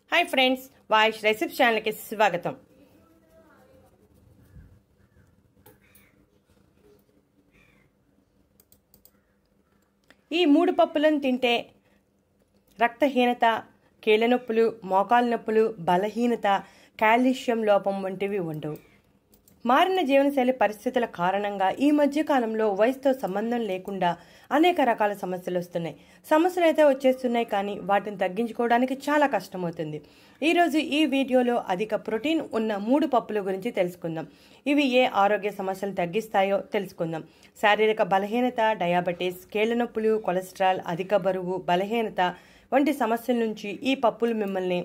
Hi friends, वाइश recipe channel की स्वागतम। ఈ మూడు పప్పులను తింటే రక్తహీనత, కీళ్ళ నొప్పులు, మోకాళ్ళ నొప్పులు, బలహీనత, కాల్షియం లోపం వంటివి ఉండవు. మారిన జీవనశైలి పరిస్థితుల కారణంగా ఈ మధ్య కాలంలో వయసుతో సంబంధం లేకుండా అనేక రకాల సమస్యలు వస్తున్నాయి. సమస్యలు అయితే వచ్చేస్తున్నాయి, కానీ వాటిని తగ్గించుకోవడానికి చాలా కష్టమవుతుంది. ఈరోజు ఈ వీడియోలో అధిక ప్రోటీన్ ఉన్న 3 పప్పుల గురించి తెలుసుకుందాం. ఇవి ఏ ఆరోగ్య సమస్యలు తగ్గిస్తాయో తెలుసుకుందాం. శారీరక బలహీనత, డయాబెటీస్, కీళ్ళ నొప్పులు, కొలెస్ట్రాల్, అధిక బరువు, బలహీనత వంటి సమస్యల నుంచి ఈ పప్పులు మిమ్మల్ని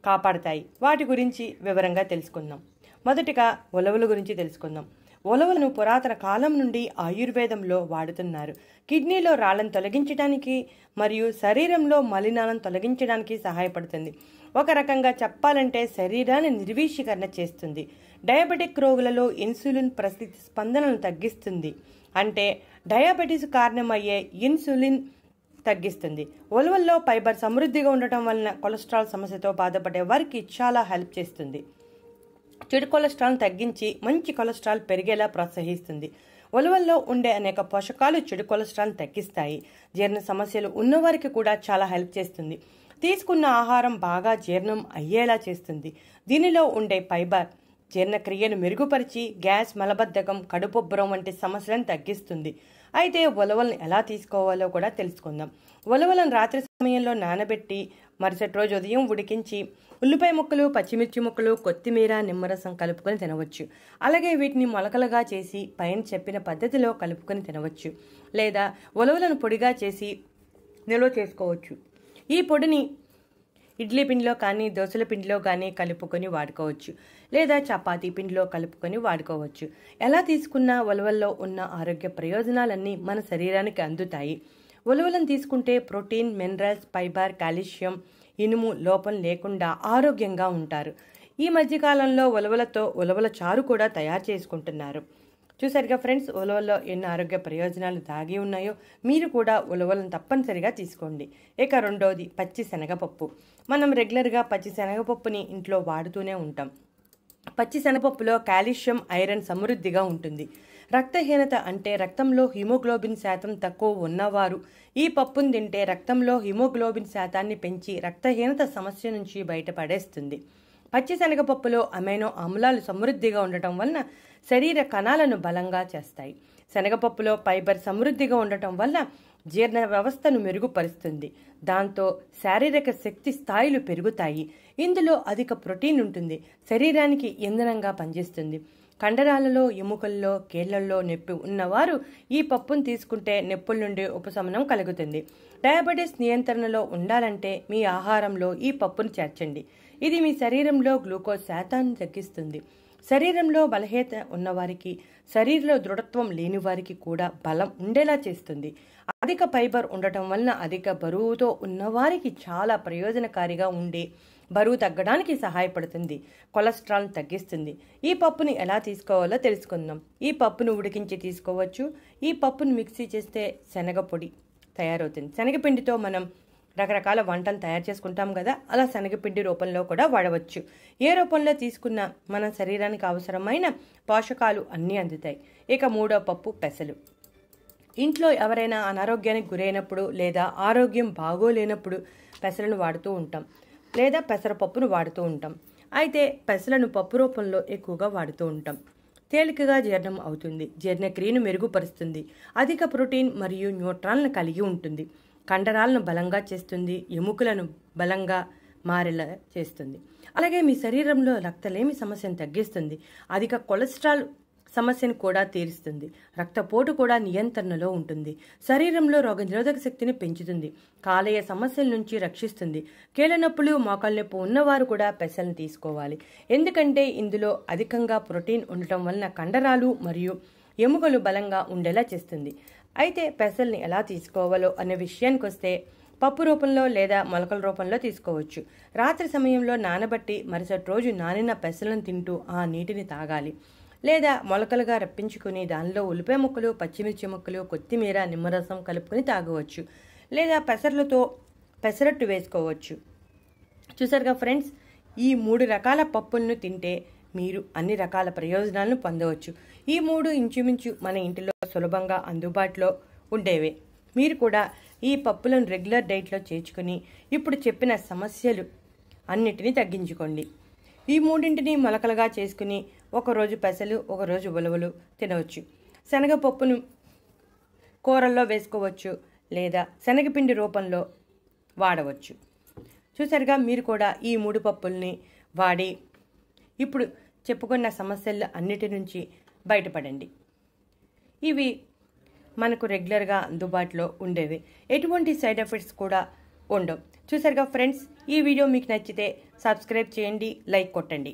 కాపాడతాయి. వాటి గురించి వివరంగా తెలుసుకుందాం. మొదటిగా ఉలవల గురించి తెలుసుకుందాం. ఉలవలను పురాతన కాలం నుండి ఆయుర్వేదంలో వాడుతున్నారు. కిడ్నీలో రాళ్లను తొలగించడానికి మరియు శరీరంలో మలినాలను తొలగించడానికి సహాయపడుతుంది. ఒక రకంగా చెప్పాలంటే శరీరాన్ని నిర్వీషీకరణ చేస్తుంది. డయాబెటిక్ రోగులలో ఇన్సులిన్ ప్రతిస్పందనను తగ్గిస్తుంది. అంటే డయాబెటీస్ కారణమయ్యే ఇన్సులిన్ తగ్గిస్తుంది. ఉలవల్లో ఫైబర్ సమృద్ధిగా ఉండటం వలన కొలెస్ట్రాల్ సమస్యతో బాధపడే వారికి చాలా హెల్ప్ చేస్తుంది. చెడు కొలెస్ట్రాల్ తగ్గించి మంచి కొలెస్ట్రాల్ పెరిగేలా ప్రోత్సహిస్తుంది. ఉలవల్లో ఉండే అనేక పోషకాలు చెడు కొలెస్ట్రాల్ తగ్గిస్తాయి. జీర్ణ సమస్యలు ఉన్నవారికి కూడా చాలా హెల్ప్ చేస్తుంది. తీసుకున్న ఆహారం బాగా జీర్ణం అయ్యేలా చేస్తుంది. దీనిలో ఉండే ఫైబర్ జీర్ణక్రియను మెరుగుపరిచి గ్యాస్, మలబద్ధకం, కడుపుబ్బరం వంటి సమస్యలను తగ్గిస్తుంది. అయితే ఉలవలను ఎలా తీసుకోవాలో కూడా తెలుసుకుందాం. ఉలవలను రాత్రి సమయంలో నానబెట్టి మరుసటి రోజు ఉదయం ఉడికించి ఉల్లిపాయ ముక్కలు, పచ్చిమిర్చి ముక్కలు, కొత్తిమీర, నిమ్మరసం కలుపుకొని తినవచ్చు. అలాగే వీటిని మొలకలుగా చేసి పైన చెప్పిన పద్ధతిలో కలుపుకొని తినవచ్చు. లేదా ఉలవలను పొడిగా చేసి నిల్వ చేసుకోవచ్చు. ఈ పొడిని ఇడ్లీ పిండిలో కానీ, దోశల పిండిలో కానీ కలుపుకొని వాడుకోవచ్చు. లేదా చపాతీ పిండిలో కలుపుకొని వాడుకోవచ్చు. ఎలా తీసుకున్నా ఉలవల్లో ఉన్న ఆరోగ్య ప్రయోజనాలన్నీ మన శరీరానికి అందుతాయి. ఉలవలను తీసుకుంటే ప్రోటీన్, మినరల్స్, ఫైబర్, కాల్షియం, ఇనుము లోపం లేకుండా ఆరోగ్యంగా ఉంటారు. ఈ మధ్యకాలంలో ఉలవలతో ఉలవల చారు కూడా తయారు చేసుకుంటున్నారు. చూసారుగా ఫ్రెండ్స్, ఉలవల్లో ఎన్ని ఆరోగ్య ప్రయోజనాలు దాగి ఉన్నాయో. మీరు కూడా ఉలవలను తప్పనిసరిగా తీసుకోండి. ఇక రెండోది పచ్చి శనగపప్పు. మనం రెగ్యులర్గా పచ్చి శనగపప్పుని ఇంట్లో వాడుతూనే ఉంటాం. పచ్చి శనగపప్పులో కాల్షియం, ఐరన్ సమృద్ధిగా ఉంటుంది. రక్తహీనత అంటే రక్తంలో హిమోగ్లోబిన్ శాతం తక్కువ ఉన్నవారు ఈ పప్పును తింటే రక్తంలో హిమోగ్లోబిన్ శాతాన్ని పెంచి రక్తహీనత సమస్య నుంచి బయటపడేస్తుంది. పచ్చి శనగపప్పులో అమైనో ఆమ్లాలు సమృద్ధిగా ఉండటం వలన శరీర కణాలను బలంగా చేస్తాయి. శనగపప్పులో ఫైబర్ సమృద్ధిగా ఉండటం వల్ల జీర్ణ వ్యవస్థను మెరుగుపరుస్తుంది. దాంతో శారీరక శక్తి స్థాయిలు పెరుగుతాయి. ఇందులో అధిక ప్రోటీన్ ఉంటుంది. శరీరానికి ఇంధనంగా పనిచేస్తుంది. కండరాలలో, ఎముకల్లో, కీళ్లలో నొప్పి ఉన్నవారు ఈ పప్పును తీసుకుంటే నొప్పుల నుండి ఉపశమనం కలుగుతుంది. డయాబెటీస్ నియంత్రణలో ఉండాలంటే మీ ఆహారంలో ఈ పప్పును చేర్చండి. ఇది మీ శరీరంలో గ్లూకోజ్ శాతాన్ని తగ్గిస్తుంది. శరీరంలో బలహీనత ఉన్నవారికి, శరీరంలో దృఢత్వం లేని వారికి కూడా బలం ఉండేలా చేస్తుంది. అధిక ఫైబర్ ఉండటం వలన అధిక బరువుతో ఉన్నవారికి చాలా ప్రయోజనకారిగా ఉండే బరువు తగ్గడానికి సహాయపడుతుంది. కొలెస్ట్రాల్ తగ్గిస్తుంది. ఈ పప్పుని ఎలా తీసుకోవాలో తెలుసుకుందాం. ఈ పప్పును ఉడికించి తీసుకోవచ్చు. ఈ పప్పును మిక్సీ చేస్తే శనగపొడి తయారవుతుంది. శనగపిండితో మనం రకరకాల వంటలు తయారు చేసుకుంటాం కదా, అలా శనగపిండి రూపంలో కూడా వాడవచ్చు. ఏ రూపంలో తీసుకున్నా మన శరీరానికి అవసరమైన పోషకాలు అన్నీ అందుతాయి. ఇక మూడో పప్పు పెసలు. ఇంట్లో ఎవరైనా అనారోగ్యానికి గురైనప్పుడు లేదా ఆరోగ్యం బాగోలేనప్పుడు పెసలను వాడుతూ ఉంటాం, లేదా పెసరపప్పును వాడుతూ ఉంటాం. అయితే పెసలను పప్పు రూపంలో ఎక్కువగా వాడుతూ ఉంటాం. తేలికగా జీర్ణం అవుతుంది. జీర్ణక్రియను మెరుగుపరుస్తుంది. అధిక ప్రోటీన్ మరియు న్యూట్రాన్లను కలిగి ఉంటుంది. కండరాలను బలంగా చేస్తుంది. ఎముకలను బలంగా మారేలా చేస్తుంది. అలాగే మీ శరీరంలో రక్తలేమి సమస్యను తగ్గిస్తుంది. అధిక కొలెస్ట్రాల్ సమస్యను కూడా తీరుస్తుంది. రక్తపోటు కూడా నియంత్రణలో ఉంటుంది. శరీరంలో రోగనిరోధక శక్తిని పెంచుతుంది. కాలేయ సమస్యల నుంచి రక్షిస్తుంది. కీళ్ళ నొప్పులు, మోకాళ్ళ నొప్పి ఉన్నవారు కూడా పెసలను తీసుకోవాలి. ఎందుకంటే ఇందులో అధికంగా ప్రోటీన్ ఉండటం వలన కండరాలు మరియు ఎముకలు బలంగా ఉండేలా చేస్తుంది. అయితే పెసల్ని ఎలా తీసుకోవాలో అనే విషయానికి వస్తే పప్పు రూపంలో లేదా మొలకల రూపంలో తీసుకోవచ్చు. రాత్రి సమయంలో నానబట్టి మరుసటి రోజు నానిన పెసలను తింటూ ఆ నీటిని తాగాలి. లేదా మొలకలుగా రప్పించుకుని దానిలో ఉల్లిపాయ ముక్కలు, పచ్చిమిర్చి ముక్కలు, కొత్తిమీర, నిమ్మరసం కలుపుకొని తాగవచ్చు. లేదా పెసర్లతో పెసరట్టు వేసుకోవచ్చు. చూసారుగా ఫ్రెండ్స్, ఈ 3 రకాల పప్పులను తింటే మీరు అన్ని రకాల ప్రయోజనాలను పొందవచ్చు. ఈ 3 ఇంచుమించు మన ఇంటిలో సులభంగా అందుబాటులో ఉండేవే. మీరు కూడా ఈ పప్పులను రెగ్యులర్ డైట్లో చేర్చుకుని ఇప్పుడు చెప్పిన సమస్యలు అన్నిటినీ తగ్గించుకోండి. ఈ 3ంటిని మొలకలుగా చేసుకుని ఒకరోజు పెసలు, ఒకరోజు ఉలవలు తినవచ్చు. శనగపప్పును కూరల్లో వేసుకోవచ్చు లేదా శనగపిండి రూపంలో వాడవచ్చు. చూసారుగా, మీరు కూడా ఈ 3 పప్పుల్ని వాడి ఇప్పుడు చెప్పుకున్న సమస్యలు అన్నిటి నుంచి బయటపడండి. ఇవి మనకు రెగ్యులర్గా అందుబాటులో ఉండేవి. ఎటువంటి సైడ్ ఎఫెక్ట్స్ కూడా ఉండవు. చూసారుగా ఫ్రెండ్స్, ఈ వీడియో మీకు నచ్చితే సబ్స్క్రైబ్ చేయండి, లైక్ కొట్టండి.